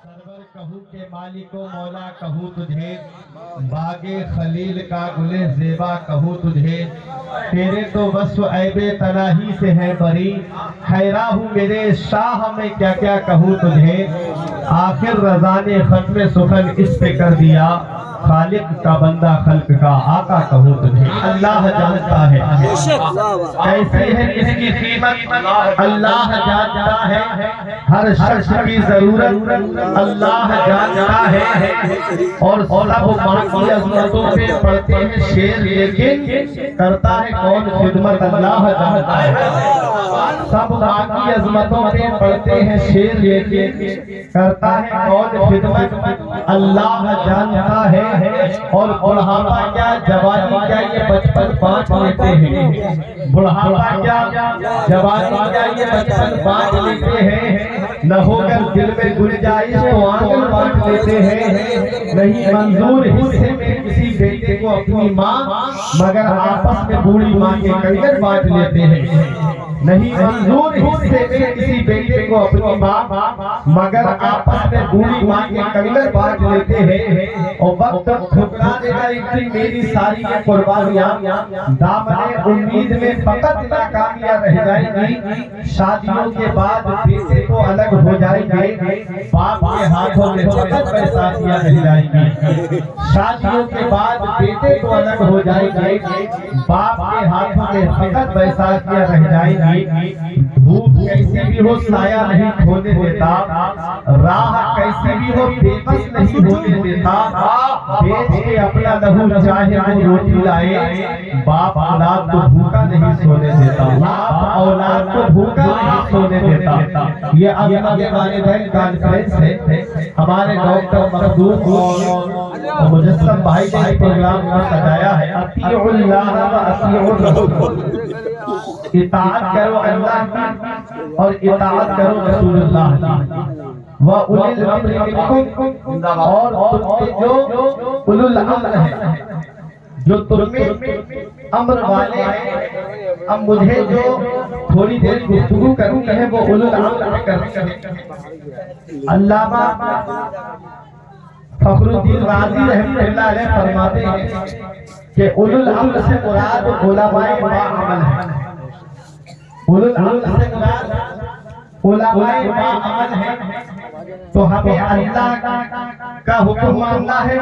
سرور کہوں کہ مالکو مولا کہوں تجھے، باغِ خلیل کا گلِ زیبا کہوں تجھے، تیرے تو وصف عیب تناہی سے ہے بری، حیران ہوں میرے شاہ میں کیا کیا کہوں تجھے۔ آخر رضا نے ختم سخن اس پہ کر دیا، خالق کا بندہ خلق کا آقا کہوں تجھے۔ اللہ جانتا ہے کیسی ہے اس کی قیمت، اللہ جانتا ہے ہر شخص کی ضرورت، اللہ جانتا ہے۔ اور سب ماں کی عظمتوں پہ پڑھتے ہیں شعر، لیکن کرتا ہے کون خدمت، اللہ جانتا ہے۔ سب ماں کی عظمتوں پہ پڑھتے ہیں شعر، لیکن کرتا ہے کون خدمت، اللہ جانتا ہے۔ اور بڑھاپا کیا جوانی کیا یہ بچپن بانٹ لیتے ہیں، بڑھاپا کیا جوانی کیا یہ بچپن بانٹ لیتے ہیں، نہ ہوگر دل میں گنجائش تو آنگن بانٹ لیتے ہیں۔ نہیں منظور حصے میں کسی بیٹے کو اپنی ماں، مگر آپس میں بوڑھی ماں کے کنگن بانٹ لیتے ہیں۔ نہیں منظور حصے میں کسی بیٹے کو اپنی ماں، مگر آپس میں بوڑھی ماں کے کنگن بانٹ لیتے ہیں۔ اور وقت ٹھکرا دے گا ایک دن میری ساری قربانیاں، دامن امید میں فقط ناکامیاں رہ جائیں گی۔ شادیوں کے بعد بیٹے کو الگ ہو جائیں گے، باپ کے ہاتھوں میں فقط بیساتیاں رہ جائیں گی۔ شادیوں کے بعد بیٹے کو الگ ہو جائیں گے، باپ کے ہاتھوں میں فقط بیساتیاں رہ جائیں گی۔ دھوپ کیسی بھی ہو سایہ نہیں کھونے دیتا، راہ کیسی بھی ہو بے بس نہیں ہونے دیتا، بیچ کے اپنا لہو چاہے وہ روٹی لائے، باپ اولاد کو بھوکا نہیں سونے دیتا، باپ اولاد کو بھوکا نہیں سونے دیتا۔ یہ عظمت والدین کانفرنس ہے، ہمارے ڈاکٹر مخدوم اور مجسم بھائی نے اس پروگرام کو سجایا ہے۔ اطیعوا اللہ و اطیعوا الرسول، اطاعت کرو اللہ کی اور اطاعت کرو رسول اللہ کی۔ وَأُولِي الْأَمْرِ مِنْكُمْ، اور تم میں جو اولو الامر ہیں، جو تم میں امر والے ہیں۔ اب مجھے جو تھوڑی دیر گفتگو کرنی ہے وہ اولو الامر میں کرنی ہے۔ علامہ فخر الدین رازی رحمۃ اللہ علیہ فرماتے ہیں کہ اولو الامر سے مراد علماء باعمل ہے۔ اولو الامر سے مراد علماء باعمل ہے۔ تو ہمیں اللہ کا حکم ماننا ہے،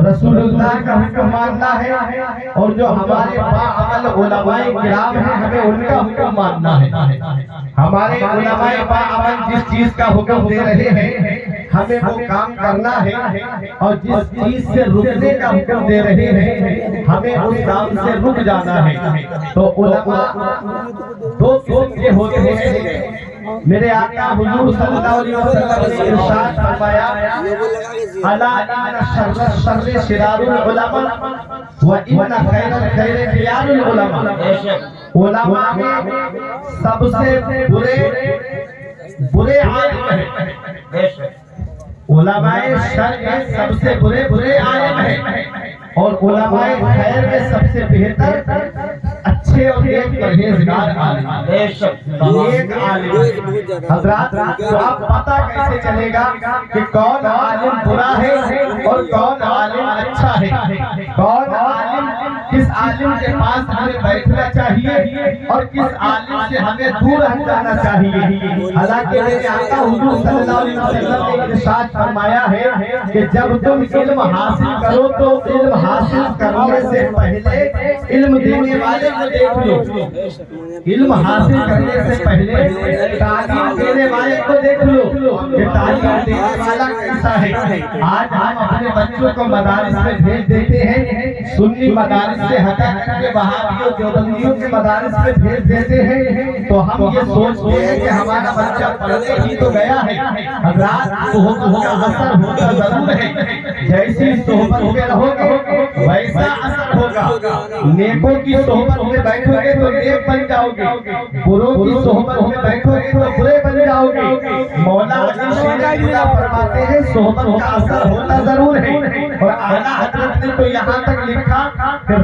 رسول اللہ کا حکم ماننا ہے، اور جو ہمارے باعمل علماء کرام ہیں ہمیں ان کا حکم ماننا ہے۔ ہمارے علماء باعمل جس چیز کا حکم دے رہے ہیں ہمیں وہ کام کرنا ہے، اور جس چیز سے رکنے کا حکم دے رہے ہیں ہمیں اس کام سے رک جانا ہے۔ تو علماء دو قسم کے ہوتے ہیں۔ میرے آقا حضور صلی اللہ علیہ وسلم نے ارشاد فرمایا، الا ان شر الشر شرار العلماء وان خیر الخیر خیار العلماء۔ علماء میں سب سے برے عالم ہیں، علماء شر میں سب سے برے عالم ہیں، اور علماء خیر میں سب سے بہتر اچھے اور ایک پرہیزگار عالم۔ ایک عالم حضرات، تو آپ پتہ کیسے چلے گا کہ کون عالم برا ہے اور کون عالم اچھا ہے، کون عالم کس عالم کے پاس ہمیں بیٹھنا چاہیے اور کس عالم سے ہمیں دور ہٹ جانا چاہیے۔ حالانکہ میرے آقا حضور صلی اللہ علیہ وسلم نے ارشاد فرمایا ہے کہ جب تم علم حاصل کرو تو علم حاصل کرنے سے پہلے علم دینے والے کو دیکھ لو، علم حاصل کرنے سے پہلے تعلیم دینے والے کو دیکھ لو کہ تعلیم دینے والا کیسا ہے۔ آج ہم اپنے بچوں کو مدارس میں بھیج دیتے ہیں، سنی مدارس سے ہٹا کر کے وہابیوں دیوبندیوں کے مدارس میں بھیج دیتے ہیں، تو ہم یہ سوچتے ہیں کہ ہمارا بچہ پڑھنے ہی تو گیا ہے۔ حضرات، صحبت کا اثر ہوتا ضرور ہے، جیسی صحبت میں رہو گے ویسا اثر ہوگا۔ نیکوں کی صحبت میں بیٹھو گے تو نیک بن جاؤ گے، بروں کی صحبت میں بیٹھو گے تو برے بن جاؤ گے۔ مولا علی شیر فرماتے ہیں صحبت کا اثر ہوتا ضرور ہے، اور اعلیٰ حضرت نے تو یہاں تک لکھا کہ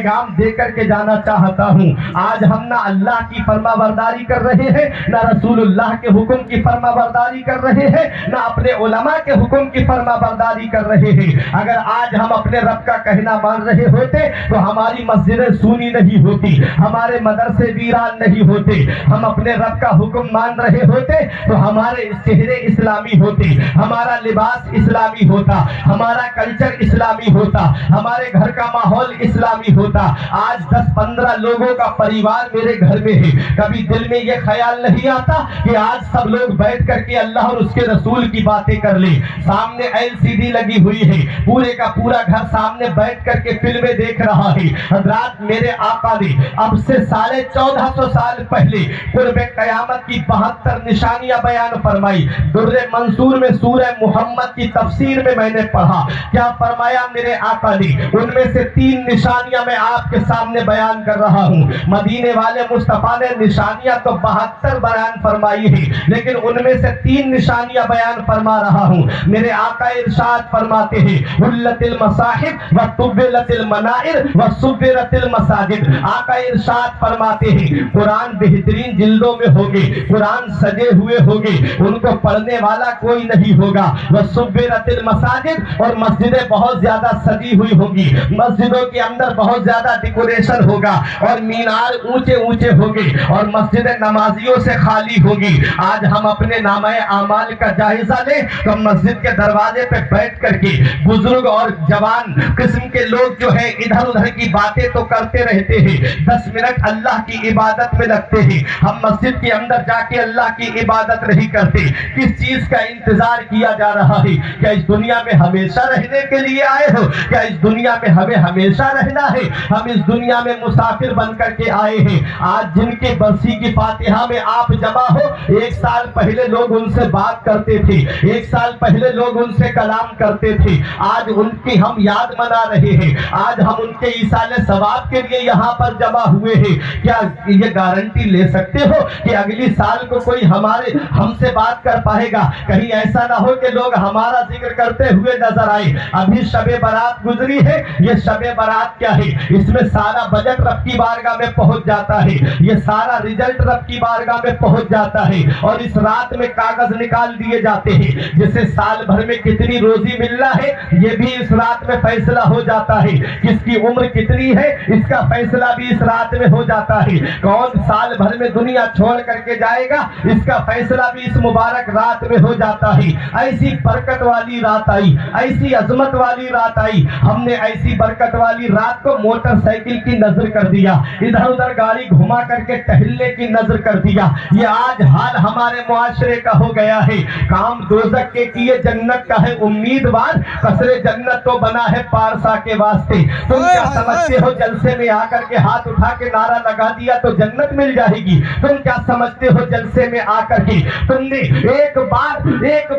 پیغام دے کر کے جانا چاہتا ہوں۔ آج ہم نہ اللہ کی فرما برداری کر رہے ہیں، نہ رسول اللہ کے حکم کی فرما برداری کر رہے ہیں، نہ اپنے علماء کے حکم کی فرما برداری کر رہے ہیں۔ اگر آج ہم اپنے رب کا کہنا مان رہے ہوتے تو ہماری مسجدیں سونی نہیں ہوتی، ہمارے مدرسے ویران نہیں ہوتے۔ ہم اپنے رب کا حکم مان رہے ہوتے تو ہمارے چہرے اسلامی ہوتے، ہمارا لباس اسلامی ہوتا، ہمارا کلچر اسلامی ہوتا، ہمارے گھر کا ماحول اسلامی ہوتا۔ آج 10-15 لوگوں کا پریوار میرے گھر میں ہے، کبھی دل میں یہ خیال نہیں آتا کہ آج سب لوگ بیٹھ کر کے اللہ اور اس کے رسول کی باتیں کر لیں۔ سامنے LCD لگی ہوئی ہے، پورے کا پورا گھر سامنے بیٹھ کر کے فلمیں دیکھ رہا ہے۔ حضرات، میرے آقا نے اب سے 1450 سال پہلے قرب قیامت کی 72 نشانیاں بیان فرمائی۔ در منصور میں سورہ محمد کی تفسیر میں نے پڑھا، کیا فرمایا میرے آقا نے؟ ان میں سے 3 نشانیاں میں آپ کے سامنے بیان کر رہا ہوں۔ مدینے والے مصطفیٰ نے نشانیاں تو 72 بیان فرمائی ہے، لیکن ان میں سے 3 نشانیاں بیان فرما رہا ہوں۔ میرے آقا ارشاد فرماتے ہیں، حلت المصاحف وطبلت المنائر وصبرت المساجد۔ آقا ارشاد فرماتے ہیں، قرآن بہترین جلدوں میں ہوگے، قرآن سجے ہوئے ہوگے، ان کو پڑھنے والا کوئی نہیں ہوگا۔ وصبرت المساجد، اور مسجدیں بہت زیادہ سجی ہوئی ہوگی، مسجدوں کے اندر بہت زیادہ ڈیکوریشن ہوگا، اور مینار اونچے اونچے ہوگے، اور مسجدیں نمازیوں سے خالی ہوگی۔ آج ہم اپنے نامہ اعمال کا جائزہ لیں تو مسجد کے دروازے پہ بیٹھ کر کے بزرگ اور جوان قسم کے لوگ جو ہے ادھر ادھر کی باتیں تو کرتے رہتے ہیں، 10 منٹ اللہ کی عبادت میں لگتے ہیں۔ ہم مسجد کے اندر جا کے اللہ کی عبادت نہیں کرتے۔ کس چیز کا انتظار کیا جا رہا ہے؟ کیا اس دنیا میں ہمیشہ رہنے کے لیے آئے ہو؟ کیا اس دنیا میں ہمیں ہمیشہ رہنا ہے؟ ہم اس دنیا میں مسافر بن کر کے آئے ہیں۔ آج جن کے برسی کی فاتحہ میں آپ جمع ہو، 1 سال پہلے لوگ ان سے بات کرتے تھے، 1 سال پہلے لوگ ان سے کلام کرتے تھے، آج ان کی ہم یاد منا رہے ہیں، آج ہم ان کے ایصال ثواب کے لیے یہاں پر جمع ہوئے ہیں۔ کیا یہ گارنٹی لے سکتے ہو کہ اگلی سال کو کوئی ہم سے بات کر پائے گا؟ کہیں ایسا نہ ہو کہ لوگ ہمارا ذکر کرتے ہوئے نظر آئے۔ ابھی شب برات گزری ہے، یہ شب برات کیا ہے؟ اس میں سارا بجٹ رب کی بارگاہ میں پہنچ جاتا ہے، یہ سارا رزلٹ رب کی بارگاہ میں پہنچ جاتا ہے، اور اس رات میں کاغذ نکال دیے جاتے ہیں۔ جسے سال بھر میں کتنی روزی ملنا ہے یہ بھی اس رات میں فیصلہ ہو جاتا ہے، کس کی عمر کتنی ہے اس کا فیصلہ بھی اس رات میں ہو جاتا ہے، کون سال بھر میں دنیا چھوڑ کر کے جائے گا اس کا فیصلہ بھی اس مبارک رات میں ہو جاتا ہے۔ ایسی برکت والی رات آئی، ایسی عظمت والی رات آئی، ہم نے ایسی برکت والی رات کو موٹر سائیکل کی نظر کر دیا، ادھر ادھر گاڑی گھما کر کے ٹہلنے کی نظر کر دیا۔ یہ آج حال ہمارے معاشرے کا ہو گیا ہے۔ کام دوزخ کے کیے جنت کا ہے امیدوار، قصر جنت تو بنا ہے پارسا کے واسطے۔ تم کیا سمجھتے ہو جلسے میں آ کر کے ہاتھ اٹھا کے نعرہ لگا دیا تو جنت مل جائے گی؟ تم کیا سمجھتے ہو جلسے میں آ کر کے تم نے ایک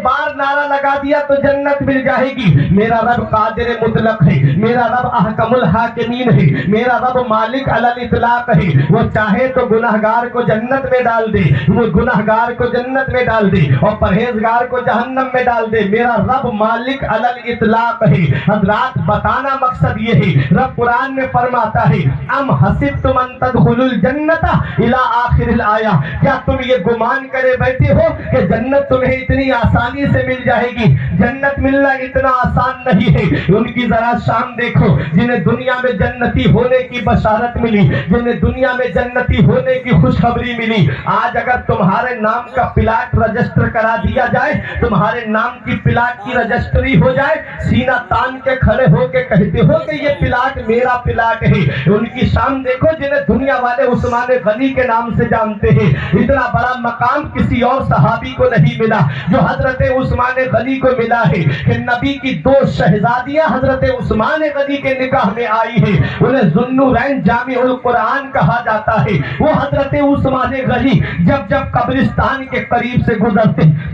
بار نعرہ لگا دیا تو جنت مل جائے گی؟ میرا رب قادر مطلق ہے، میرا رب احکم الحاکمین ہے، میرا رب مالک علی الاطلاق ہے۔ وہ چاہے تو گناہگار کو جنت میں ڈال دے، وہ گناہگار کو جنت میں ڈال دے اور پرہیزگار کو جہنم میں ڈال دے۔ میرا رب مالک علی الاطلاق ہے۔ حضرات، بتانا مقصد یہ ہے، رب قرآن میں فرماتا ہے، ام حسبتم ان تدخلوا الجنت الی آخر الآیہ، کیا تم یہ گمان کرے بیٹھے ہو کہ جنت تمہیں اتنی آسانی سے مل جائے گی؟ جنت ملنا اتنا آسان نہیں ہے۔ ان کی ذرا شان دیکھو جنہیں دنیا میں جنتی ہونے کی بشارت ملی، جنہیں دنیا میں جنتی ہونے کی خوشخبری ملی، آج اگر تمہارے نام کا پلاٹ رجسٹر کرا دیا جائے، تمہارے نام کی پلاٹ کی رجسٹری ہو جائے، سینہ تان کے کھڑے ہو کے کہتے ہو کہ یہ پلاٹ میرا پلاٹ ہے۔ ان کی شان دیکھو جنہیں دنیا والے عثمان غنی کے نام سے جانتے ہیں۔ اتنا بڑا مقام کسی اور صحابی کو نہیں ملا جو حضرت عثمان غنی کو ملا ہے کہ نبی کی 2 شہزادیاں حضرت عثمان غنی کے نکاح میں آئی ہیں، انہیں ذوالنورین جامع القرآن کہا جاتا ہے۔ وہ حضرت عثمان غنی جب قبرستان کے قریب سے گزرتے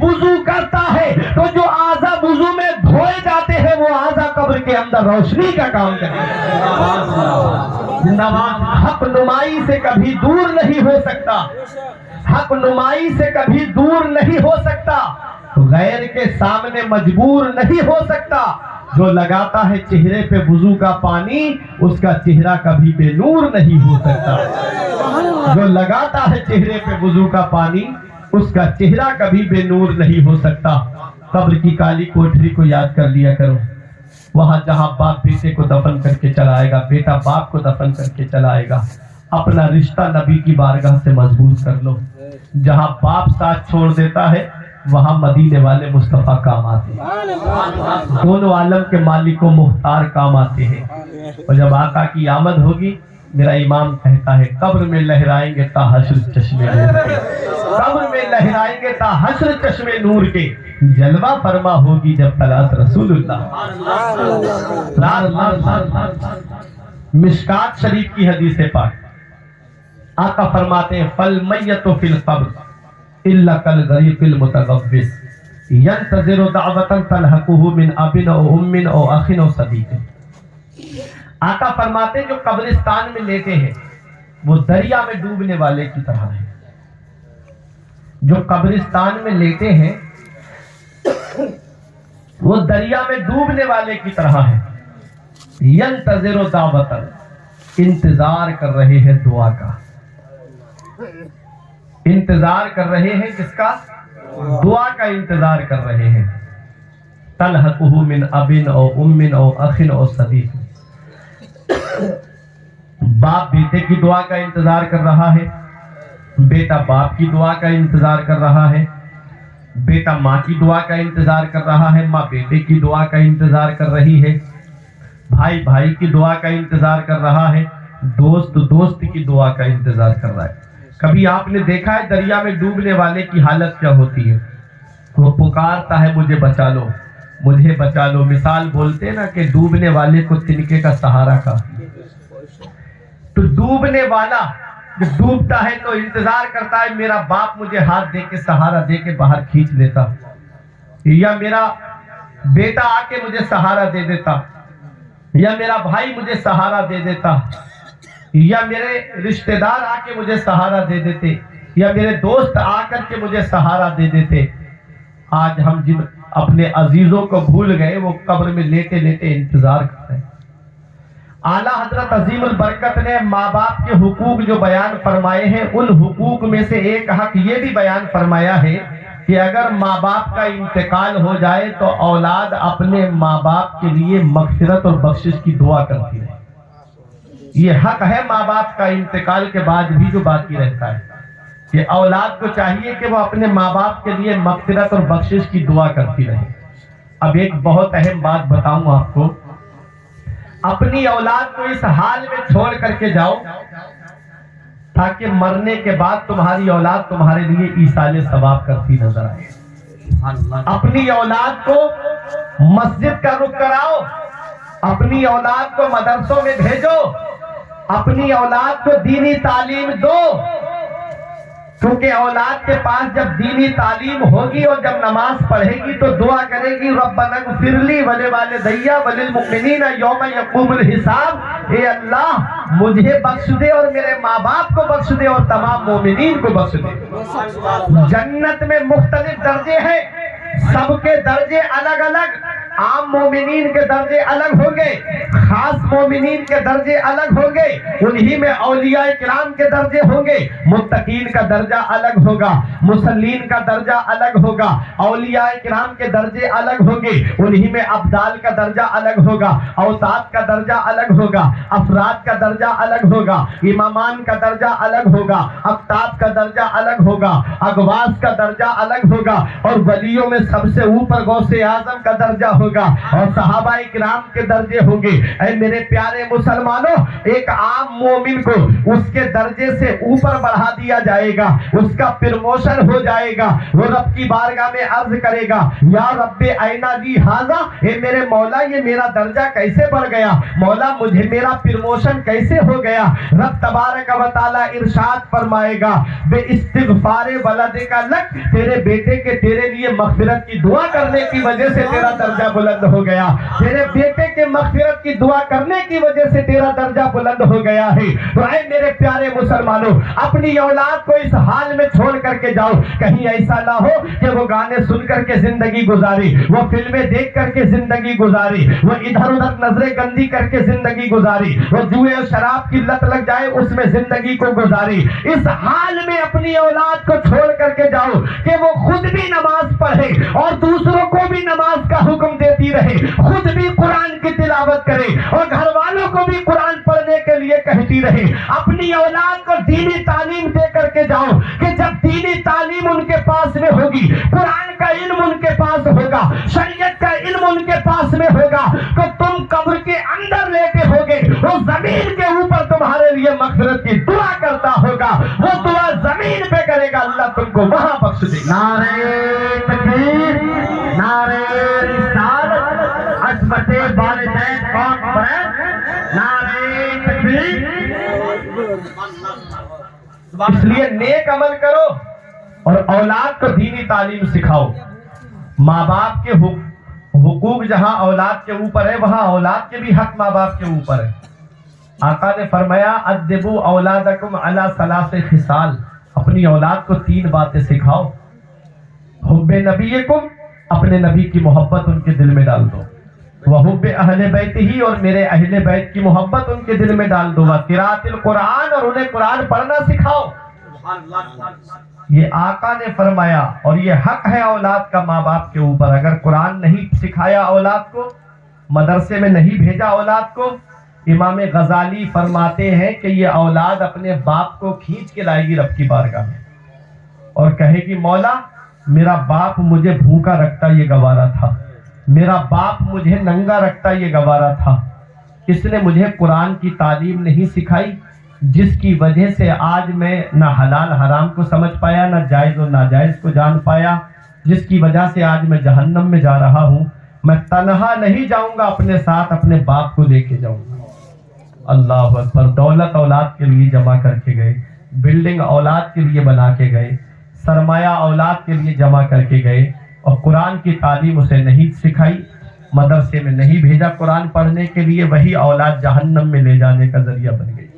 وضو کرتا ہے تو جو اعضا وضو میں دھوئے جاتے ہیں وہ اعضا قبر کے اندر روشنی کا کام کرتے ہیں۔ زندہ باد۔ حق نمائی سے کبھی دور نہیں ہو سکتا، حق نمائی سے کبھی دور نہیں ہو سکتا، غیر کے سامنے مجبور نہیں ہو سکتا۔ جو لگاتا ہے چہرے پہ وضو کا پانی اس کا چہرہ کبھی بے نور نہیں ہو سکتا۔ جو لگاتا ہے چہرے پہ وضو کا پانی اس کا چہرہ کبھی بے نور نہیں ہو سکتا۔ قبر کی کالی کوٹھری کو یاد کر لیا کرو، وہاں جہاں باپ بیٹے کو دفن کر کے چلائے گا، بیٹا باپ کو دفن کر کے چلائے گا، اپنا رشتہ نبی کی بارگاہ سے مضبوط کر لو۔ جہاں باپ ساتھ چھوڑ دیتا ہے وہاں مدینے والے مصطفیٰ کام آتے ہیں، دونوں عالم کے مالک و مختار کام آتے ہیں۔ اور جب آقا کی آمد ہوگی میرا امام کہتا ہے قبر میں لہرائیں گے تا حشر چشمے نور کے، قبر میں لہرائیں گے تا حشر چشمے نور کے، جلوہ فرما ہوگی جب طلعت رسول اللہ۔ مشکات شریف کی حدیث پاک آقا فرماتے ہیں فالمیت فی القبر الا کالغریق المتغوث ینتظر دعوتا تلحقہ من اب او ام او اخ او صدیق۔ آقا فرماتے ہیں جو قبرستان میں لیٹے ہیں وہ دریا میں ڈوبنے والے کی طرح ہے۔ جو قبرستان میں لیٹے ہیں وہ دریا میں ڈوبنے والے کی طرح ہے۔ ینتظر دعوتا، انتظار کر رہے ہیں دعا کا، انتظار کر رہے ہیں کس کا؟ دعا کا انتظار کر رہے ہیں۔ تلحقہ من اب او ام او اخ او صدیق، باپ بیٹے کی دعا کا انتظار کر رہا ہے، بیٹا باپ کی دعا کا انتظار کر رہا ہے، بیٹا ماں کی دعا کا انتظار کر رہا ہے، ماں بیٹے کی دعا کا انتظار کر رہی ہے، بھائی بھائی کی دعا کا انتظار کر رہا ہے، دوست دوست کی دعا کا انتظار کر رہا ہے۔ کبھی آپ نے دیکھا ہے دریا میں ڈوبنے والے کی حالت کیا ہوتی ہے؟ وہ پکارتا ہے مجھے بچا لو، مجھے بچا لو۔ مثال بولتے نا کہ ڈوبنے والے کو تنکے کا سہارا کافی ہے۔ تو ڈوبنے والا جو ڈوبتا ہے تو انتظار کرتا ہے میرا باپ مجھے ہاتھ دے کے سہارا دے کے باہر کھینچ لیتا، یا میرا بیٹا آ کے مجھے سہارا دے دیتا، یا میرا بھائی مجھے سہارا دے دیتا، یا میرے رشتہ دار آ کے مجھے سہارا دے دیتے، یا میرے دوست آ کر کے مجھے سہارا دے دیتے۔ آج ہم جن اپنے عزیزوں کو بھول گئے وہ قبر میں لیٹے لیٹے انتظار کرتے ہیں۔ اعلیٰ حضرت عظیم البرکت نے ماں باپ کے حقوق جو بیان فرمائے ہیں ان حقوق میں سے ایک حق یہ بھی بیان فرمایا ہے کہ اگر ماں باپ کا انتقال ہو جائے تو اولاد اپنے ماں باپ کے لیے مغفرت اور بخشش کی دعا کرتی ہے۔ یہ حق ہے ماں باپ کا انتقال کے بعد بھی جو باقی رہتا ہے کہ اولاد کو چاہیے کہ وہ اپنے ماں باپ کے لیے مغفرت اور بخشش کی دعا کرتی رہے۔ اب ایک بہت اہم بات بتاؤں آپ کو، اپنی اولاد کو اس حال میں چھوڑ کر کے جاؤ تاکہ مرنے کے بعد تمہاری اولاد تمہارے لیے ایصال ثواب کرتی نظر آئے۔ اپنی اولاد کو مسجد کا رخ کراؤ، اپنی اولاد کو مدرسوں میں بھیجو، اپنی اولاد کو دینی تعلیم دو، کیونکہ اولاد کے پاس جب دینی تعلیم ہوگی اور جب نماز پڑھے گی تو دعا کرے گی ربنا اغفر لی ولوالدی وللمؤمنین یوم یقوم الحساب، اے اللہ مجھے بخش دے اور میرے ماں باپ کو بخش دے اور تمام مومنین کو بخش دے۔ جنت میں مختلف درجے ہیں، سب کے درجے الگ الگ، عام مومنین کے درجے الگ ہوں گے، خاص مومنین کے درجے الگ ہوں گے، انہی میں اولیاء کرام کے درجے ہوں گے، متقین کا درجہ الگ ہوگا، مصلین کا درجہ الگ ہوگا، اولیاء کرام کے درجے الگ ہوں گے، انہی میں ابدال کا درجہ الگ ہوگا، اوتاد کا درجہ الگ ہوگا، افراد کا درجہ الگ ہوگا، امامان کا درجہ الگ ہوگا، اقطاب کا درجہ الگ ہوگا، اغواث کا درجہ الگ ہوگا، اور ولیوں میں سب سے اوپر غوث اعظم کا درجہ ہوگا اور صحابہ کرام کے درجے ہوں گے۔ اے میرے پیارے مسلمانوں، ایک عام مومن کو اس کے درجے سے اوپر بڑھا دیا جائے گا، اس کا پروموشن ہو جائے گا۔ وہ رب کی بارگاہ میں عرض کرے گا یا رب اینا لی ھذا، اے میرے مولا یہ میرا درجہ کیسے بڑھ گیا، مولا مجھے میرا پروموشن کیسے ہو گیا۔ رب تبارک و تعالی ارشاد فرمائے گا بے استغفار ولدک لک، تیرے بیٹے کے تیرے لیے مغفرت کی دعا کرنے کی وجہ سے تیرا درجہ بلند ہو گیا، تیرے بیٹے کے مغفرت کی دعا کرنے کی وجہ سے تیرا درجہ بلند ہو گیا ہے۔ تو اے میرے پیارے مسلمانوں، اپنی اولاد کو اس حال میں چھوڑ کر کے جاؤ، کہیں ایسا نہ ہو کہ وہ گانے سن کر کے زندگی گزاری، وہ فلمیں دیکھ کر کے زندگی گزاری، وہ ادھر ادھر نظریں گندی کر کے زندگی گزاری، وہ جوئے اور شراب کی لت لگ جائے اس میں زندگی کو گزاری۔ اس حال میں اپنی اولاد کو چھوڑ کر کے جاؤ کہ وہ خود بھی نماز پڑھے اور دوسروں کو بھی نماز کا حکم دیتی رہے، خود بھی قرآن کی تلاوت کرے اور گھر والوں کو بھی قرآن پڑھنے کے لیے کہتی رہے۔ اپنی اولاد کو دینی تعلیم دے کر کے جاؤ کہ جب دینی تعلیم ان کے پاس میں ہوگی، قرآن کا علم ان کے پاس ہوگا، شریعت کا علم ان کے پاس میں ہوگا، تو تم قبر کے اندر لیٹے ہوگے، وہ زمین کے اوپر تمہارے لیے مغفرت کی دعا کرتا ہوگا، وہ دعا زمین پہ کرے گا، اللہ تم کو وہاں بخش دے گا۔ نعرہ تکبیر، نعرہ رسالت، عظمت والدین پاک برہم، نعرہ تکبیر۔ اس لیے نیک عمل کرو اور اولاد کو دینی تعلیم سکھاؤ۔ ماں باپ کے حقوق جہاں اولاد کے اوپر ہے، وہاں اولاد کے بھی حق ماں باپ کے اوپر ہے۔ آقا نے فرمایا ادبوا اولادکم علی ثلاث خصال، اپنی اولاد کو 3 باتیں سکھاؤ۔ حب نبیکم، اپنے نبی کی محبت ان کے دل میں ڈال دو، وحب اہل بیت ہی، اور میرے اہل بیت کی محبت ان کے دل میں ڈال دو، قراءۃ القرآن، اور انہیں قرآن پڑھنا سکھاؤ۔ یہ آقا نے فرمایا اور یہ حق ہے اولاد کا ماں باپ کے اوپر۔ اگر قرآن نہیں سکھایا اولاد کو، مدرسے میں نہیں بھیجا اولاد کو، امام غزالی فرماتے ہیں کہ یہ اولاد اپنے باپ کو کھینچ کے لائے گی رب کی بارگاہ میں اور کہے گی مولا میرا باپ مجھے بھوکا رکھتا یہ گوارا تھا، میرا باپ مجھے ننگا رکھتا یہ گوارا تھا، اس نے مجھے قرآن کی تعلیم نہیں سکھائی، جس کی وجہ سے آج میں نہ حلال حرام کو سمجھ پایا، نہ جائز و ناجائز کو جان پایا، جس کی وجہ سے آج میں جہنم میں جا رہا ہوں۔ میں تنہا نہیں جاؤں گا، اپنے ساتھ اپنے باپ کو لے کے جاؤں گا۔ اللہ اکبر۔ دولت اولاد کے لیے جمع کر کے گئے، بلڈنگ اولاد کے لیے بنا کے گئے، سرمایہ اولاد کے لیے جمع کر کے گئے، اور قرآن کی تعلیم اسے نہیں سکھائی، مدرسے میں نہیں بھیجا قرآن پڑھنے کے لیے، وہی اولاد جہنم میں لے جانے کا ذریعہ بن گئی۔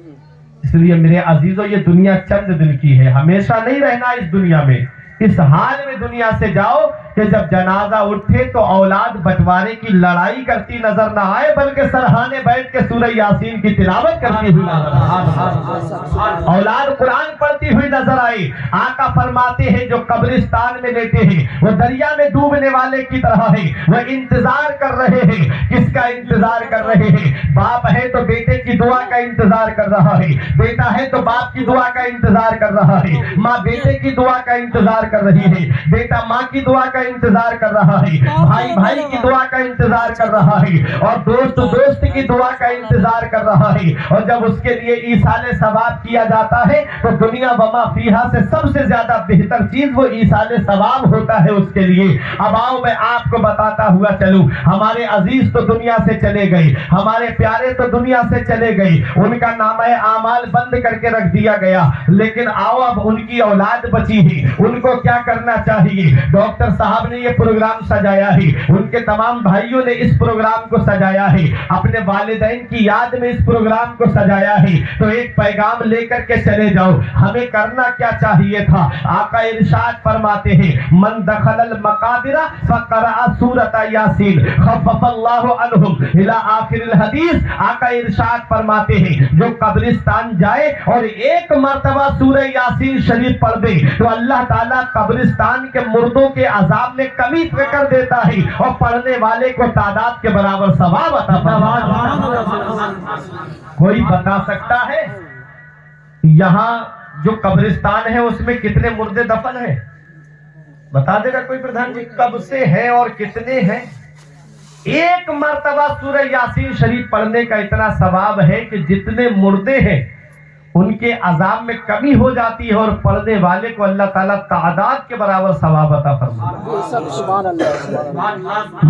اس لیے میرے عزیزو، یہ دنیا چند دن کی ہے، ہمیشہ نہیں رہنا اس دنیا میں۔ اس حال میں دنیا سے جاؤ کہ جب جنازہ اٹھے تو اولاد بٹوارے کی لڑائی کرتی نظر نہ آئے، بلکہ سرہانے بیٹھ کے سورہ یاسین کی تلاوت کرتی ہوئی نظر آئے، اولاد قرآن پڑھتی ہوئی نظر آئی۔ آقا فرماتے ہیں جو قبرستان میں لیتے ہیں وہ دریا میں ڈوبنے والے کی طرح ہے، وہ انتظار کر رہے ہیں۔ کس کا انتظار کر رہے ہیں؟ باپ ہے تو بیٹے کی دعا کا انتظار کر رہا ہے، بیٹا ہے تو باپ کی دعا کا انتظار کر رہا ہے، ماں بیٹے کی دعا کا انتظار کر رہی ہے، بیٹا ماں کی دعا کا انتظار کر رہا ہے، بھائی بھائی کی دعا کا انتظار کر رہا ہے، اور دوست دوست کی دعا کا انتظار کر رہا ہے۔ اور جب اس کے لیے ایصال ثواب کیا جاتا ہے تو دنیا وما فیہا سے سب سے زیادہ بہتر چیز وہ ایصال ثواب ہوتا ہے اس کے لیے۔ اب آؤ میں آپ کو بتاتا ہوا چلوں، ہمارے عزیز تو دنیا سے چلے گئے، ہمارے پیارے تو دنیا سے چلے گئے، ان کا نامہ اعمال بند کر کے رکھ دیا گیا، لیکن آؤ اب ان کی اولاد بچی ہے، ان کو کیا کرنا چاہیے؟ ڈاکٹر صاحب نے یہ پروگرام سجایا ہے، ان کے تمام بھائیوں نے اس پروگرام کو سجایا ہے، اپنے والدین کی یاد میں اس پروگرام کو سجایا ہے، تو ایک پیغام لے کر کے چلے جاؤ۔ ہمیں کرنا کیا چاہیے تھا؟ آقا ارشاد فرماتے ہیں من دخل المقابر فقرأ سورۃ یاسین خفف اللہ عنہم الی آخر الحدیث۔ آقا ارشاد فرماتے ہیں جو قبرستان جائے اور ایک مرتبہ سورہ یاسین شریف پڑھ دے تو اللہ تعالیٰ قبرستان کے مردوں کے عذاب میں کمی کر دیتا ہے اور پڑھنے والے کو تعداد کے برابر ثواب عطا فرماتا۔ کوئی بتا سکتا ہے یہاں جو قبرستان ہے اس میں کتنے مردے دفن ہیں؟ بتا دے گا کوئی پردھان جی کب سے ہیں اور کتنے ہیں؟ ایک مرتبہ سورہ یاسین شریف پڑھنے کا اتنا ثواب ہے کہ جتنے مردے ہیں ان کے عذاب میں کمی ہو جاتی ہے، اور پڑھنے والے کو اللہ تعالیٰ تعداد کے برابر ثواب عطا فرماتا ہے۔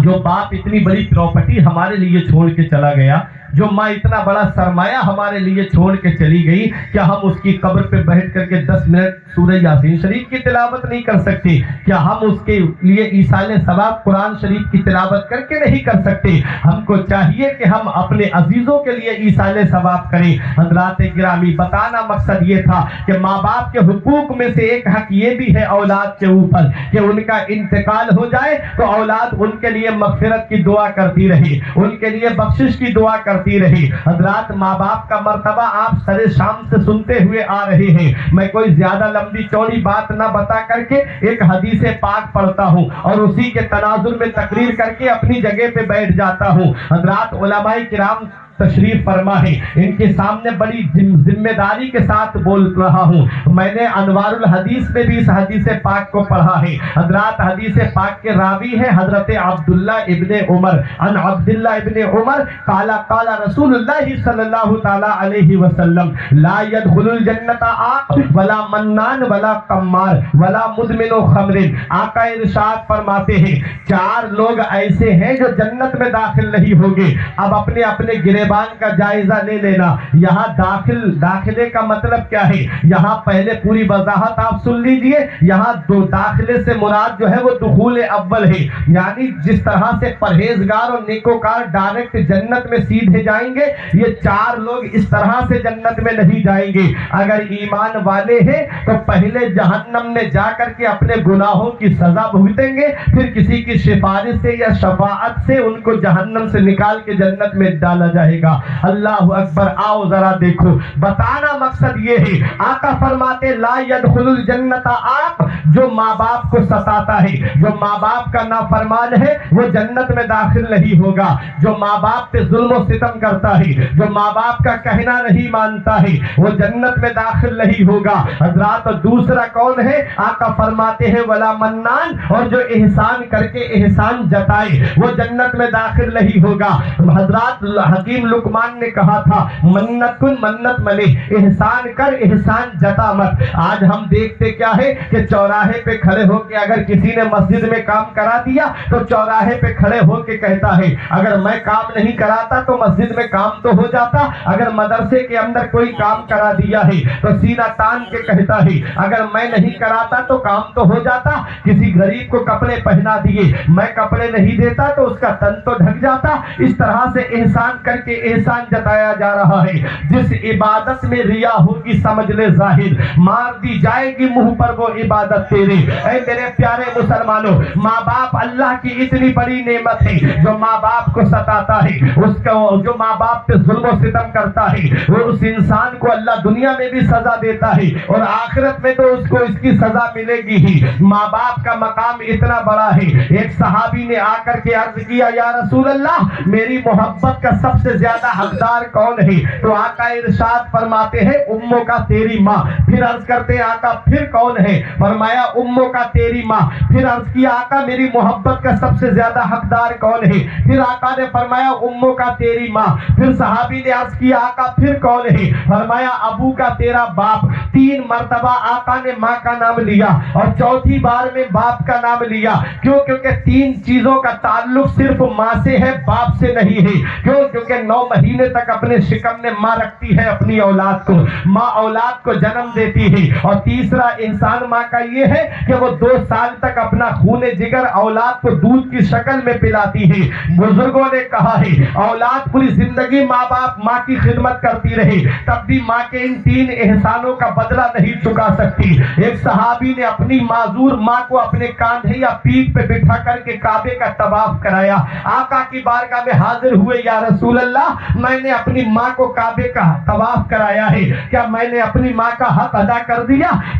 جو باپ اتنی بڑی پراپرٹی ہمارے لیے چھوڑ کے چلا گیا، جو ماں اتنا بڑا سرمایہ ہمارے لیے چھوڑ کے چلی گئی، کیا ہم اس کی قبر پہ بیٹھ کر کے 10 منٹ سورہ یاسین شریف کی تلاوت نہیں کر سکتے؟ کیا ہم اس کے لیے ایصال ثواب قرآن شریف کی تلاوت کر کے نہیں کر سکتے؟ ہم کو چاہیے کہ ہم اپنے عزیزوں کے لیے ایصال ثواب کریں۔ حضرات گرامی، بتانا مقصد یہ تھا کہ ماں باپ کے حقوق میں سے ایک حق یہ بھی ہے اولاد کے اوپر کہ ان کا انتقال ہو جائے تو اولاد ان کے لیے مغفرت کی دعا کرتی رہے، ان کے لیے بخشش کی دعا کرتی رہی۔ حضرات، ماں باپ کا مرتبہ آپ سر شام سے سنتے ہوئے آ رہے ہیں۔ میں کوئی زیادہ لمبی چوڑی بات نہ بتا کر کے ایک حدیث پاک پڑھتا ہوں اور اسی کے تناظر میں تقریر کر کے اپنی جگہ پہ بیٹھ جاتا ہوں۔ حضرات، علماء کرام تشریف فرما ہے، ان کے سامنے بڑی ذمہ داری کے ساتھ بول رہا ہوں۔ میں نے انوار الحدیث میں بھی اس حدیث پاک کو پڑھا ہے۔ حضرات، حدیث پاک کے راوی ہے حضرت عبداللہ ابن عمر، ان عبداللہ ابن عمر قال قال رسول اللہ صلی اللہ تعالی علیہ وسلم لا يدخل الجنت عاق ولا منان ولا قمار ولا مدمن خمر۔ آقا ارشاد فرماتے ہیں 4 لوگ ایسے ہیں جو جنت میں داخل نہیں ہوں گے۔ اب اپنے اپنے گریبان کا جائزہ لے لینا۔ یہاں داخلے کا مطلب کیا ہے؟ یہاں پہلے پوری وضاحت آپ سن لیجئے۔ یہاں داخلے سے مراد جو ہے وہ دخول اول ہے، یعنی جس طرح سے پرہیزگار اور نیکوکار ڈائریکٹ جنت میں سیدھے جائیں گے، یہ 4 لوگ اس طرح سے جنت میں نہیں جائیں گے۔ اگر ایمان والے ہیں تو پہلے جہنم میں جا کر کے اپنے گناہوں کی سزا بھگتیں گے، پھر کسی کی سفارش سے یا شفاعت سے ان کو جہنم سے نکال کے جنت میں ڈالا جائے گا۔ اللہ اکبر! آؤ ذرا دیکھو، بتانا مقصد یہ ہے، آقا فرماتے لا يدخل الجنت عاق، جو ماں باپ کو ستاتا ہے، جو ماں باپ کا نافرمان ہے، وہ جنت میں داخل نہیں ہوگا۔ جو ماں باپ پہ ظلم و ستم کرتا ہے، جو ماں باپ کا کہنا نہیں مانتا ہے، وہ جنت میں داخل نہیں ہوگا۔ حضرات، دوسرا کون ہے؟ آقا فرماتے ہیں ولا منان، اور جو احسان کر کے احسان جتائے وہ جنت میں داخل نہیں ہوگا۔ حضرات، حکیم لقمان نے کہا تھا منت کن منت ملے، احسان کر احسان جتا مت۔ آج ہم دیکھتے کیا ہے کہ چوراہے پہ کھڑے ہو کے اگر کسی نے مسجد میں کام کرا دیا تو چوراہے پہ کھڑے ہو کے کہتا ہے اگر میں کام نہیں کراتا تو مسجد میں کام تو ہو جاتا، اگر مدرسے کے اندر کوئی کام کرا دیا ہے تو سینہ تان کے کہتا ہے اگر میں نہیں کراتا تو کام تو ہو جاتا، کسی غریب کو کپڑے پہنا دیے، میں کپڑے نہیں دیتا تو اس کا تن تو ڈھک جاتا۔ اس طرح سے احسان کر کے احسان جتایا جا رہا ہے۔ جس عبادت میں ریا ہوگی سمجھ لے ظاہر، مار دی جائے گی منہ پر وہ عبادت تیرے۔ اے میرے پیارے مسلمانوں، ماں باپ اللہ کی اتنی بڑی نعمت ہے۔ جو ماں باپ کو ستاتا ہے، اس کو جو ماں باپ پہ ظلم و ستم کرتا ہے، وہ اس انسان کو اللہ دنیا میں بھی سزا دیتا ہے اور آخرت میں تو اس کو اس کی سزا ملے گی ہی۔ ماں باپ کا مقام اتنا بڑا ہے۔ ایک صحابی نے آ کر کے عرض کیا یا رسول اللہ، میری محبت کا سب سے زیادہ حقدار کون ہے؟ تو آقا ارشاد فرماتے ہیں اموں کا تیری ماں۔ پھر عرض کرتے آقا پھر کون ہے؟ فرمایا اموں کا تیری ماں۔ پھر عرض کیا آقا میری محبت کا سب سے زیادہ حقدار کون ہے؟ پھر آقا نے فرمایا اموں کا تیری ماں۔ پھر صحابی نے عرض کیا آقا پھر کون ہے؟ فرمایا ابو کا تیرا باپ۔ 3 مرتبہ آقا نے ماں کا نام لیا اور چوتھی بار میں باپ کا نام لیا۔ کیوں؟ کیونکہ 3 چیزوں کا تعلق صرف ماں سے ہے، باپ سے نہیں ہے۔ کیوں؟ کیونکہ 9 مہینے تک اپنے شکم میں ماں رکھتی ہے اپنی اولاد کو، ماں اولاد کو جنم دیتی ہے۔ اور تیسرا احسان ماں کا یہ ہے کہ وہ 2 سال تک اپنا خون جگر اولاد کو دودھ کی شکل میں پلاتی ہے۔ بزرگوں نے کہا ہے اولاد پوری زندگی ماں باپ ماں کی خدمت کرتی رہے تب بھی ماں کے ان 3 احسانوں کا بدلہ نہیں چکا سکتی۔ ایک صحابی نے اپنی معذور ماں کو اپنے کاندھے یا پیٹھ پہ بٹھا کر کے کعبے کا طواف کرایا۔ آقا کی بارگاہ میں حاضر ہوئے یا رسول اللہ، میں نے اپنی ماں کو کعبے کا طواف کرایا ہے، کیا میں نے اپنی ماں کا حق ادا کر دیا؟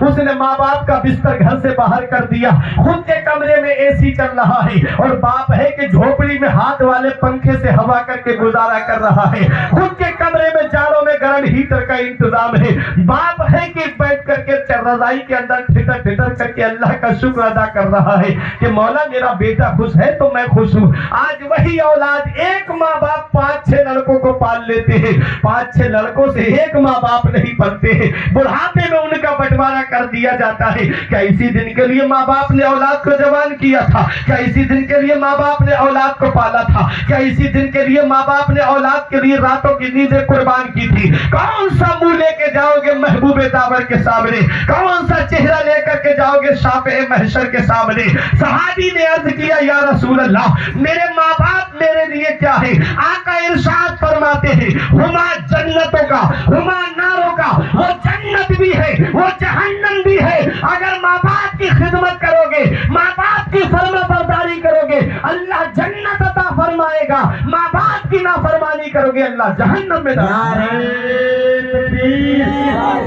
اس نے ماں باپ کا بستر گھر سے باہر کر دیا، خود کے کمرے میں اے سی چل رہا ہے، اور باپ ہے کہ جھوپڑی میں ہاتھ والے پنکھے سے ہوا کر کے گزارا کر رہا ہے، خود کے کمرے میں جالوں میں گرم ہیٹر کا انتظام ہے، باپ ہے کہ بیٹھ کر کے رضائی کے اندر ٹھٹر ٹھٹر کر کے اللہ کا شکر ادا کر رہا ہے کہ مولا میرا بیٹا خوش ہے تو میں خوش ہوں۔ آج وہی اولاد، ایک ماں باپ 5-6 لڑکوں کو پال لیتے ہیں، 5-6 لڑکوں سے ایک ماں باپ نہیں بنتے ہیں، بڑھاپے میں ان کا بٹوارا کر دیا جاتا ہے۔ کیا اسی دن کے لیے ماں باپ نے اولاد کو جوان کیا تھا؟ کیا اسی دن کے لیے ماں باپ نے اولاد کو پالا تھا؟ کیا اسی دن کے لیے ماں باپ نے اولاد کے لیے راتوں کی نیندیں قربان کی تھی؟ کون سا منہ لے کے جاؤ گے محبوب داور کے سامنے؟ کون سا چہرہ لے کر کے جاؤ گے شافع محشر کے سامنے؟ صحابی نے عرض کیا یا رسول اللہ میرے ماں باپ میرے لیے کیا ہے؟ آقا ارشاد فرماتے ہیں ہما جنتوں کا ہما ناروں کا، وہ جنت بھی ہے وہ جہنم بھی ہے۔ اگر ماں باپ کی خدمت کرو گے، ماں باپ کی فرما برداری کرو گے، اللہ جنت عطا فرمائے گا، ماں باپ کی نافرمانی کرو گے اللہ جہنم میں ڈالے گا۔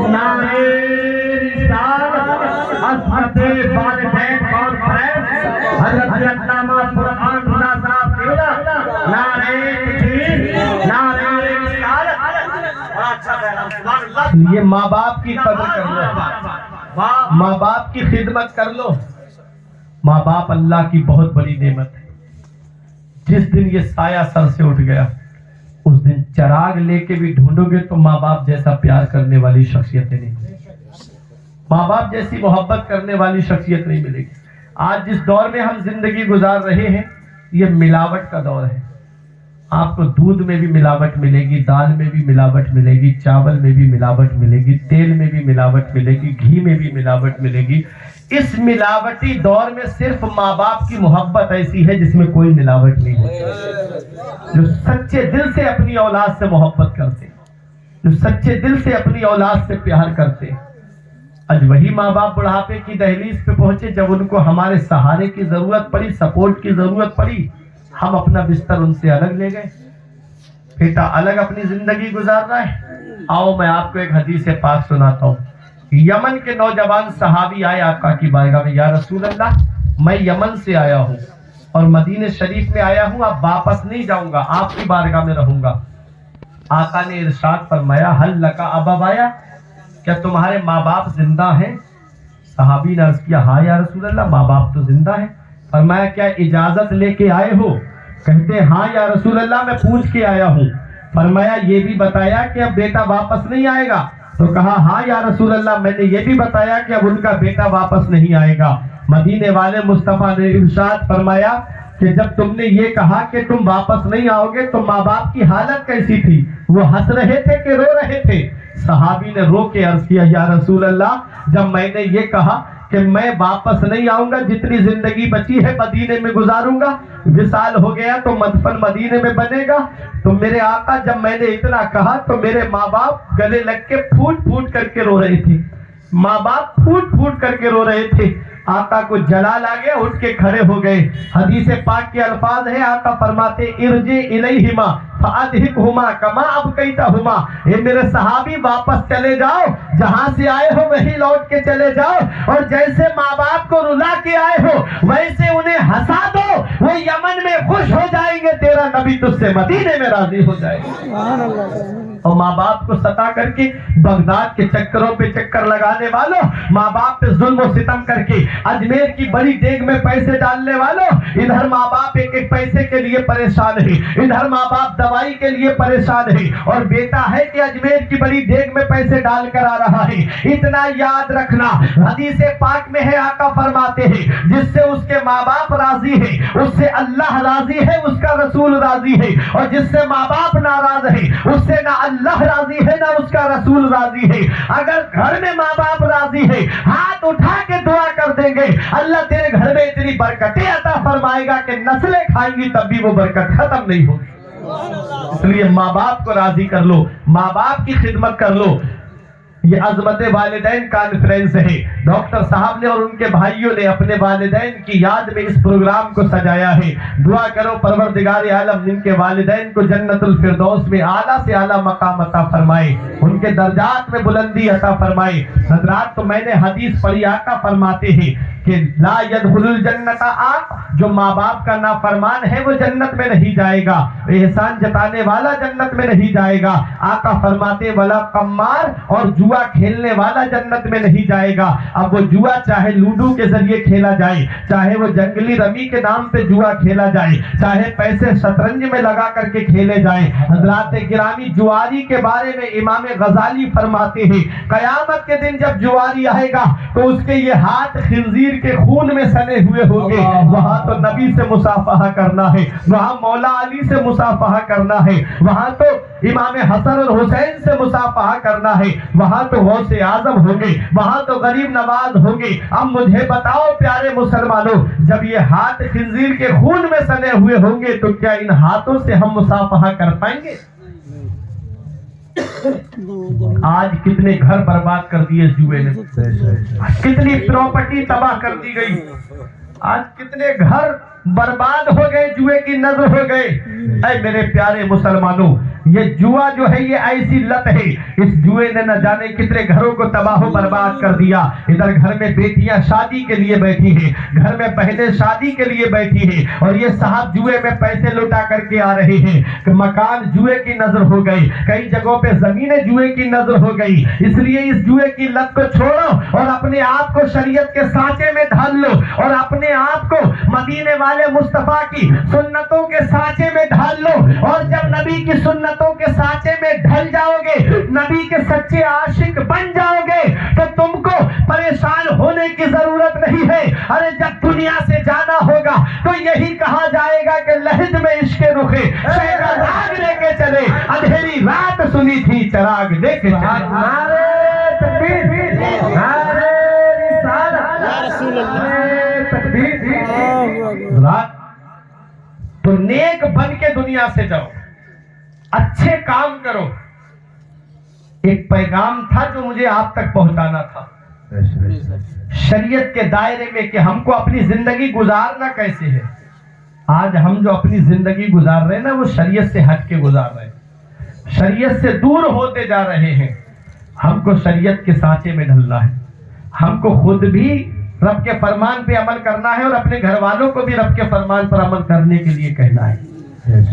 نعرہ رسالت، عظمت والدین کانفرنس، حضرت علامہ فرقان رضا صاحب کیلا، نعرہ تکبیر، نعرہ رسالت۔ یہ ماں باپ کی قدر کر لو، ماں باپ کی خدمت کر لو۔ ماں باپ اللہ کی بہت بڑی نعمت ہے۔ جس دن یہ سایہ سر سے اٹھ گیا اس دن چراغ لے کے بھی ڈھونڈو گے تو ماں باپ جیسا پیار کرنے والی شخصیتیں نہیں ملے گی، ماں باپ جیسی محبت کرنے والی شخصیت نہیں ملے گی۔ آج جس دور میں ہم زندگی گزار رہے ہیں یہ ملاوٹ کا دور ہے۔ آپ کو دودھ میں بھی ملاوٹ ملے گی، دال میں بھی ملاوٹ ملے گی، چاول میں بھی ملاوٹ ملے گی، تیل میں بھی ملاوٹ ملے گی، گھی میں بھی ملاوٹ ملے گی۔ اس ملاوٹی دور میں صرف ماں باپ کی محبت ایسی ہے جس میں کوئی ملاوٹ نہیں ہوتی، جو سچے دل سے اپنی اولاد سے محبت کرتے، جو سچے دل سے اپنی اولاد سے پیار کرتے۔ آج وہی ماں باپ بڑھاپے کی دہلیز پہ پہنچے جب ان کو ہمارے سہارے کی ضرورت پڑی، سپورٹ کی ضرورت پڑی، ہم اپنا بستر ان سے الگ لے گئے، بیٹا الگ اپنی زندگی گزار رہا ہے۔ آؤ میں آپ کو ایک حدیث پاک سناتا ہوں۔ یمن کے نوجوان صحابی آئے آقا کی بارگاہ میں، یا رسول اللہ میں یمن سے آیا ہوں اور مدینہ شریف میں آیا ہوں، اب واپس نہیں جاؤں گا، آپ کی بارگاہ میں رہوں گا۔ آقا نے ارشاد فرمایا حل لکا ابوایا، کیا تمہارے ماں باپ زندہ ہیں؟ صحابی نے عرض کیا ہاں یا رسول اللہ ماں باپ تو زندہ ہیں۔ فرمایا کیا اجازت لے کے آئے ہو؟ کہتے ہاں یا رسول اللہ میں پوچھ کے آیا ہوں۔ فرمایا یہ بھی بتایا کہ اب بیٹا واپس نہیں آئے گا؟ تو کہا ہاں یا رسول اللہ میں نے یہ بھی بتایا کہ اب ان کا بیٹا واپس نہیں آئے گا۔ مدینے والے مصطفیٰ نے ارشاد فرمایا کہ جب تم نے یہ کہا کہ تم واپس نہیں آؤ گے تو ماں باپ کی حالت کیسی تھی؟ وہ ہنس رہے تھے کہ رو رہے تھے؟ صحابی نے رو کے عرض کیا یا رسول اللہ جب میں نے یہ کہا کہ میں واپس نہیں آؤں گا، جتنی زندگی بچی ہے مدینے میں گزاروں گا، وصال ہو گیا تو مدفن مدینے میں بنے گا، تو میرے آقا جب میں نے اتنا کہا تو میرے ماں باپ گلے لگ کے پھوٹ پھوٹ کر کے رو رہے تھے، ماں باپ پھوٹ پھوٹ کر کے رو رہے تھے۔ آقا کو جلال آ گیا، اٹھ کے کھڑے ہو گئے۔ حدیث پاک کے الفاظ ہیں، آقا فرماتے ارجع الیہما فادھکہما کما ابکیتہما، اے میرے صحابی واپس چلے جاؤ، جہاں سے آئے ہو وہی لوٹ کے چلے جاؤ، اور جیسے ماں باپ کو رلا کے آئے ہو ویسے انہیں ہنسا دو، وہ یمن میں خوش ہو جائیں گے، تیرا نبی تجھ سے مدینے میں راضی ہو جائے گا۔ اور ماں باپ کو ستا کر کے بغداد کے چکروں پہ چکر لگانے والوں، ماں باپ پہ ظلم و ستم کر کے اجمیر کی بڑی دیگ میں پیسے ڈالنے والوں، ادھر ماں باپ ایک ایک پیسے کے لیے پریشان ہے، ادھر ماں باپ دوائی کے لیے پریشان ہے، اور بیٹا ہے کہ اجمیر کی بڑی دیگ میں پیسے ڈال کر آ رہا ہے۔ اتنا یاد رکھنا، حدیث پاک میں ہے آقا فرماتے ہیں جس سے اس کے ماں باپ راضی ہے اس سے اللہ راضی ہے، اس کا رسول راضی ہے، اور جس سے ماں باپ ناراض ہے اس سے نہ اللہ راضی ہے نہ اس کا رسول راضی ہے۔ اگر گھر میں ماں باپ راضی ہے ہاتھ اٹھا کے دعا کر دیں گے، اللہ تیرے گھر میں اتنی برکتیں عطا فرمائے گا کہ نسلیں کھائیں گی تب بھی وہ برکت ختم نہیں ہوگی۔ اس لیے ماں باپ کو راضی کر لو، ماں باپ کی خدمت کر لو۔ یہ عظمت والدین کانفرنس ہے. ڈاکٹر صاحب نے اور ان کے بھائیوں نے اپنے والدین کی یاد میں اس پروگرام کو سجایا ہے. دعا کرو پروردگار عالم جن کے والدین کو جنت الفردوس میں اعلیٰ سے اعلیٰ مقام عطا فرمائے، ان کے درجات میں بلندی عطا فرمائے. حضرات تو میں نے حدیث پڑھی، آقا فرماتے ہیں کہ لا يدخل الجنت آق، جو ماں باپ کا نافرمان ہے وہ جنت میں نہیں جائے گا، احسان جتانے والا جنت میں نہیں جائے گا. آقا فرماتے ولا قمار، اور جوا کھیلنے والا جنت میں نہیں جائے گا. اب وہ جوا چاہے لوڈو کے ذریعے کھیلا جائے، چاہے وہ جنگلی رمی کے نام پہ جوا کھیلا جائے، چاہے پیسے شطرنج میں لگا کر کے کھیلے جائیں. حضرات گرامی جواری کے بارے میں امام غزالی فرماتے ہیں قیامت کے دن جب جواری آئے گا تو اس کے یہ ہاتھ خنزیر کے خون میں سنے ہوئے ہوں گے. وہاں تو نبی سے مصافحہ کرنا ہے، وہاں مولا علی سے مصافحہ کرنا ہے، وہاں تو امام حسن اور حسین سے مصافحہ کرنا ہے، وہاں تو غوث اعظم ہوں گے، وہاں تو غریب نواز ہوں گے. اب مجھے بتاؤ پیارے مسلمانوں، جب یہ ہاتھ خنزیر کے خون میں سنے ہوئے ہوں گے تو کیا ان ہاتھوں سے ہم مصافحہ کر پائیں گے؟ آج کتنے گھر برباد کر دیے جوئے نے، کتنی پراپرٹی تباہ کر دی گئی، آج کتنے گھر برباد ہو گئے، جوئے کی نظر ہو گئے. اے میرے پیارے مسلمانوں، یہ جوا جو ہے یہ ایسی لت ہے، اس جوئے نے نہ جانے کتنے گھروں کو تباہ و برباد کر دیا. ادھر گھر میں بیٹیاں شادی کے لیے بیٹھی ہیں، گھر میں بہنیں شادی کے لیے بیٹھی ہیں، اور یہ صاحب جوئے میں پیسے لٹا کر کے آ رہے ہیں. مکان جوئے کی نظر ہو گئی، کئی جگہوں پہ زمینیں جوئے کی نظر ہو گئی. اس لیے اس جوئے کی لت کو چھوڑو اور اپنے آپ کو شریعت کے سانچے میں ڈھال لو، اور اپنے آپ کو مدینے والے مصطفیٰ کی سنتوں کے سانچے میں ڈھال لو. اور جب نبی کی سنتوں کے سانچے میں ڈھل جاؤ گے، نبی کے سچے عاشق بن جاؤ گے، تو تم کو پریشان ہونے کی ضرورت نہیں ہے. ارے جب دنیا سے جانا ہوگا تو یہی کہا جائے گا کہ لہج میں عشق رخے شہر راگ لے کے چلے، اندھیری رات سنی تھی چراغ لے کے چلے. نعرہ تکبیر، نعرہ رسالت، یا رسول اللہ، تکبیر. تو نیک بن کے دنیا سے جاؤ، اچھے کام کرو. ایک پیغام تھا جو مجھے آپ تک پہنچانا تھا شریعت کے دائرے میں، کہ ہم کو اپنی زندگی گزارنا کیسے ہے. آج ہم جو اپنی زندگی گزار رہے ہیں نا وہ شریعت سے ہٹ کے گزار رہے ہیں، شریعت سے دور ہوتے جا رہے ہیں. ہم کو شریعت کے سانچے میں ڈھلنا ہے، ہم کو خود بھی رب کے فرمان پہ عمل کرنا ہے اور اپنے گھر والوں کو بھی رب کے فرمان پر عمل کرنے کے لیے کہنا ہے.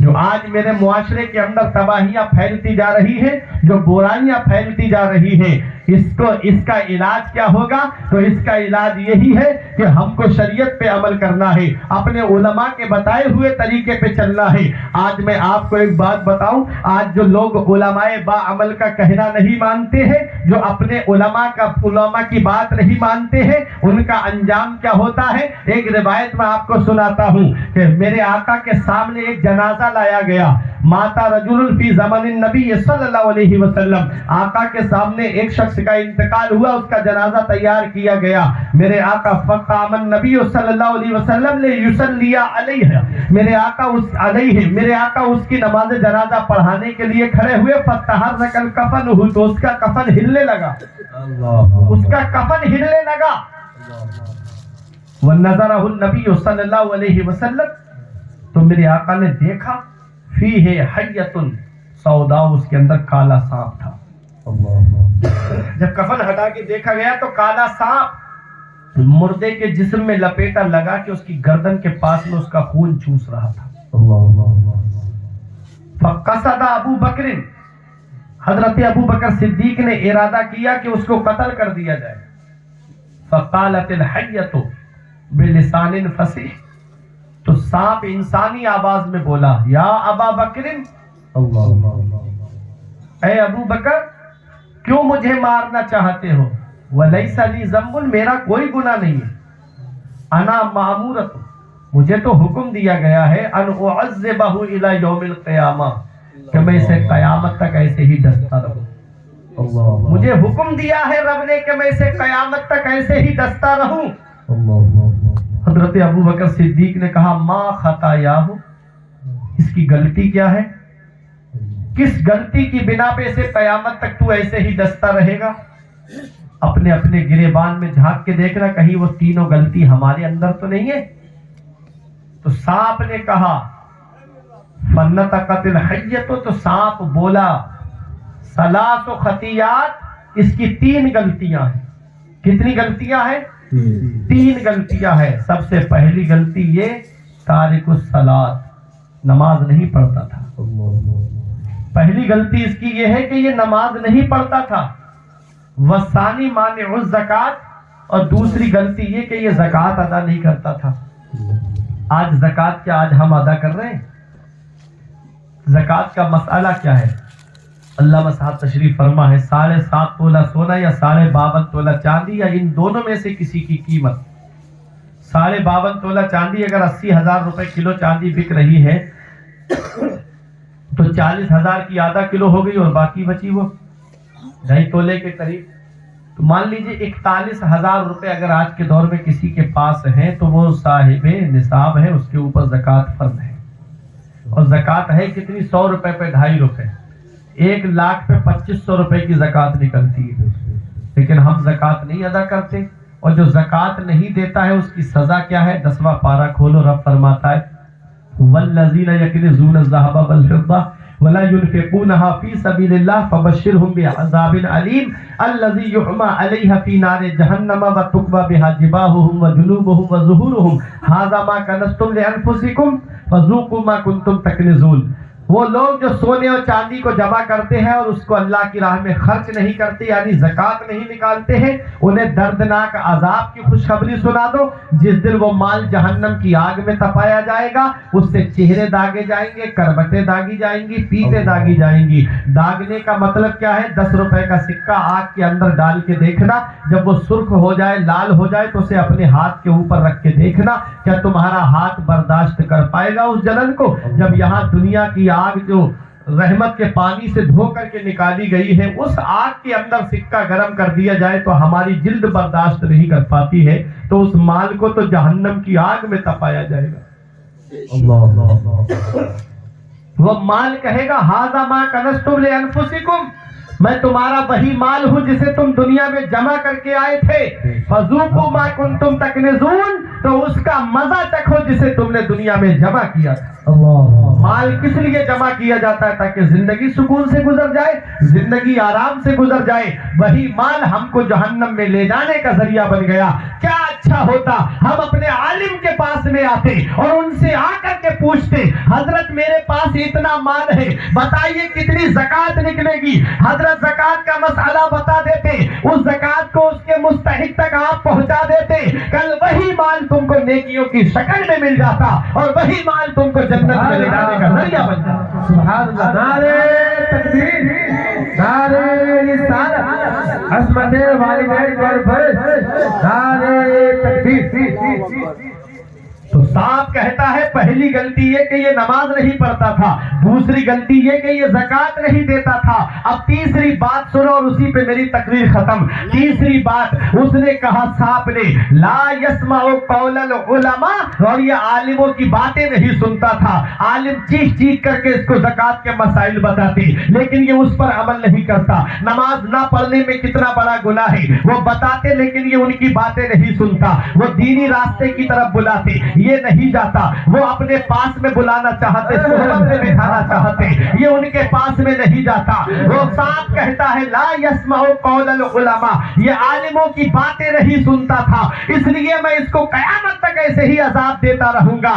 جو آج میرے معاشرے کے اندر تباہیاں پھیلتی جا رہی ہیں، جو برائیاں پھیلتی جا رہی ہیں، اس کا علاج کیا ہوگا؟ تو اس کا علاج یہی ہے کہ ہم کو شریعت پہ عمل کرنا ہے، اپنے علماء کے بتائے ہوئے طریقے پہ چلنا ہے. آج میں آپ کو ایک بات بتاؤں، آج جو لوگ علماء با عمل کا کہنا نہیں مانتے ہیں، جو اپنے علماء کی بات نہیں مانتے ہیں، ان کا انجام کیا ہوتا ہے؟ ایک روایت میں آپ کو سناتا ہوں کہ میرے آقا کے سامنے ایک جنازہ لایا گیا. ماتا رجل فی زمن النبی صلی اللہ علیہ وسلم، آقا کے سامنے ایک شخص کا انتقال ہوا، اس کا جنازہ تیار کیا گیا. میرے آقا فقام النبی صلی اللہ علیہ وسلم نے یصلی علیہ، میرے آقا اس کی نماز جنازہ پڑھانے کے لیے کھڑے ہوئے. فتحرک الکفن، تو اس کا کفن ہلنے لگا، اس کا کفن ہلنے لگا. ونظرہ النبی صلی اللہ علیہ وسلم، تو میرے آقا نے دیکھا فیہ حیۃ سودا، اس کے اندر کالا سانپ تھا. جب کفن ہٹا کے دیکھا گیا تو کالا سانپ مردے کے جسم میں لپیٹا لگا کہ اس کی گردن کے پاس میں اس کا خون چوس رہا تھا. فقصد ابو بکر، حضرت ابو بکر صدیق نے ارادہ کیا کہ اس کو قتل کر دیا جائے. فقالت الحیۃ بلسان فصیح، تو سانپ انسانی آواز میں بولا یا ابا بکر، اے ابو بکر کیوں مجھے مارنا چاہتے ہو؟ ولیس لی ذنب، میرا کوئی گناہ نہیں ہے. انا مامورۃ، مجھے تو حکم دیا گیا ہے ان اعذبہ الی یوم القیامہ، کہ میں اسے قیامت تک ایسے ہی ڈستا رہوں. مجھے حکم دیا ہے رب نے کہ میں اسے قیامت تک ایسے ہی ڈستا رہوں. حضرت ابو بکر صدیق نے کہا ما خطایاہ، اس کی غلطی کیا ہے؟ کس غلطی کی بنا پہ اسے قیامت تک تو ایسے ہی ڈستا رہے گا؟ اپنے اپنے گریبان میں جھانک کے دیکھنا کہیں وہ تینوں غلطی ہمارے اندر تو نہیں ہے. تو سانپ نے کہا فنطقت الحیۃ، تو سانپ بولا ثلاث خطیات، اس کی 3 غلطیاں ہیں. کتنی غلطیاں ہیں؟ 3 غلطیاں ہیں. سب سے پہلی غلطی یہ تارک الصلاۃ، نماز نہیں پڑھتا تھا. پہلی غلطی اس کی یہ ہے کہ یہ نماز نہیں پڑھتا تھا. وثانی مانع الزکات، اور دوسری غلطی یہ کہ یہ زکات ادا نہیں کرتا تھا. آج زکات کیا آج ہم ادا کر رہے ہیں؟ زکات کا مسئلہ کیا ہے؟ علامہ صاحب تشریف فرما ہے 7.5 تولہ سونا یا 52.5 تولہ چاندی، یا ان دونوں میں سے کسی کی قیمت. 52.5 تولہ چاندی اگر 80,000 روپے کلو چاندی بک رہی ہے تو 40,000 کی آدھا کلو ہو گئی، اور باقی بچی وہ 2.5 تولے کے قریب. تو مان لیجئے 41,000 روپے اگر آج کے دور میں کسی کے پاس ہیں تو وہ صاحب نصاب ہے، اس کے اوپر زکوٰۃ فرض ہے. اور زکوٰۃ ہے کتنی؟ 100 روپے پہ 2.5 روپے. 1 لاکھ پہ 2500 روپے کی زکوٰۃ نکلتی ہے. لیکن ہم زکوٰۃ نہیں ادا کرتے. اور جو زکوٰۃ نہیں دیتا ہے اس کی سزا کیا ہے؟ 10واں پارہ کھولو، رب فرماتا ہے والذین یکنزون الذھب والفضہ ولا ينفقونها في سبيل الله فبشرهم بعذاب أليم الذي يحمى عليها في نار جهنم وتكوى بها جباههم وجنوبهم وظهورهم هذا ما كنزتم لأنفسكم فذوقوا ما كنتم تكنزون. وہ لوگ جو سونے اور چاندی کو جمع کرتے ہیں اور اس کو اللہ کی راہ میں خرچ نہیں کرتے، یعنی زکوٰۃ نہیں نکالتے ہیں، انہیں دردناک عذاب کی خوشخبری سنا دو. جس دن وہ مال جہنم کی آگ میں تپایا جائے گا، اس سے چہرے داغے جائیں گے، کربٹیں داغی جائیں گی، پیٹیں داغی جائیں گی. داغنے کا مطلب کیا ہے؟ 10 روپے کا سکہ آگ کے اندر ڈال کے دیکھنا، جب وہ سرخ ہو جائے، لال ہو جائے، تو اسے اپنے ہاتھ کے اوپر رکھ کے دیکھنا کیا تمہارا ہاتھ برداشت کر پائے گا اس جلن کو. جب یہاں دنیا کی آگ جو رحمت کے پانی سے دھو کر کے نکالی گئی ہے، اس آگ کے اندر سکہ گرم کر دیا جائے تو ہماری جلد برداشت نہیں کر پاتی ہے، تو اس مال کو تو جہنم کی آگ میں تپایا جائے گا. اللہ وہ مال کہے گا ھذا ما کنزتم لانفسکم، میں تمہارا وہی مال ہوں جسے تم دنیا میں جمع کر کے آئے تھے. فذوقوا ما کنتم تکنزون، تو اس کا مزہ چکھو جسے تم نے دنیا میں جمع کیا تھا. مال کس لیے جمع کیا جاتا ہے؟ تاکہ زندگی سکون سے گزر جائے، زندگی آرام سے گزر جائے. وہی مال ہم کو جہنم میں لے جانے کا ذریعہ بن گیا. کیا اچھا ہوتا ہم اپنے عالم کے پاس میں آتے اور ان سے آ کر کے پوچھتے حضرت میرے پاس اتنا مال ہے، بتائیے کتنی زکوٰۃ نکلے گی. حضرت زکوٰۃ کا مسئلہ بتا دیتے، اس زکوٰۃ کو اس کے مستحق تک آپ پہنچا دیتے. کل وہی مال تم کو نیکیوں کی شکل میں مل جاتا اور وہی مال تم کو جنت میں لے جانے کا ذریعہ بن جاتا. سبحان اللہ. نعرہ تکبیر، نعرہ رسالت، عظمت والدین پر فیض، نعرہ تکبیر. تو صاحب کہتا ہے پہلی غلطی یہ کہ یہ نماز نہیں پڑھتا تھا، دوسری غلطی یہ کہ یہ زکوٰۃ نہیں دیتا تھا. اب تیسری بات سنو اور اسی پہ میری تقریر ختم. تیسری بات اس نے کہا صاحب نے لا یسمع قول العلماء، اور یہ عالموں کی باتیں نہیں سنتا تھا. عالم چیخ چیخ کر کے اس کو زکوٰۃ کے مسائل بتاتے لیکن یہ اس پر عمل نہیں کرتا. نماز نہ پڑھنے میں کتنا بڑا گناہ ہے وہ بتاتے لیکن یہ ان کی باتیں نہیں سنتا. وہ دینی راستے کی طرف بلاتے، یہ نہیں جاتا. وہ اپنے پاس میں بلانا چاہتے، صحبت میں بٹھانا چاہتے، یہ ان کے پاس میں نہیں جاتا. وہ صاحب کہتا ہے لا یسمع قول العلماء، یہ عالموں کی باتیں نہیں سنتا تھا، اس لیے میں اس کو قیامت تک ایسے ہی عذاب دیتا رہوں گا.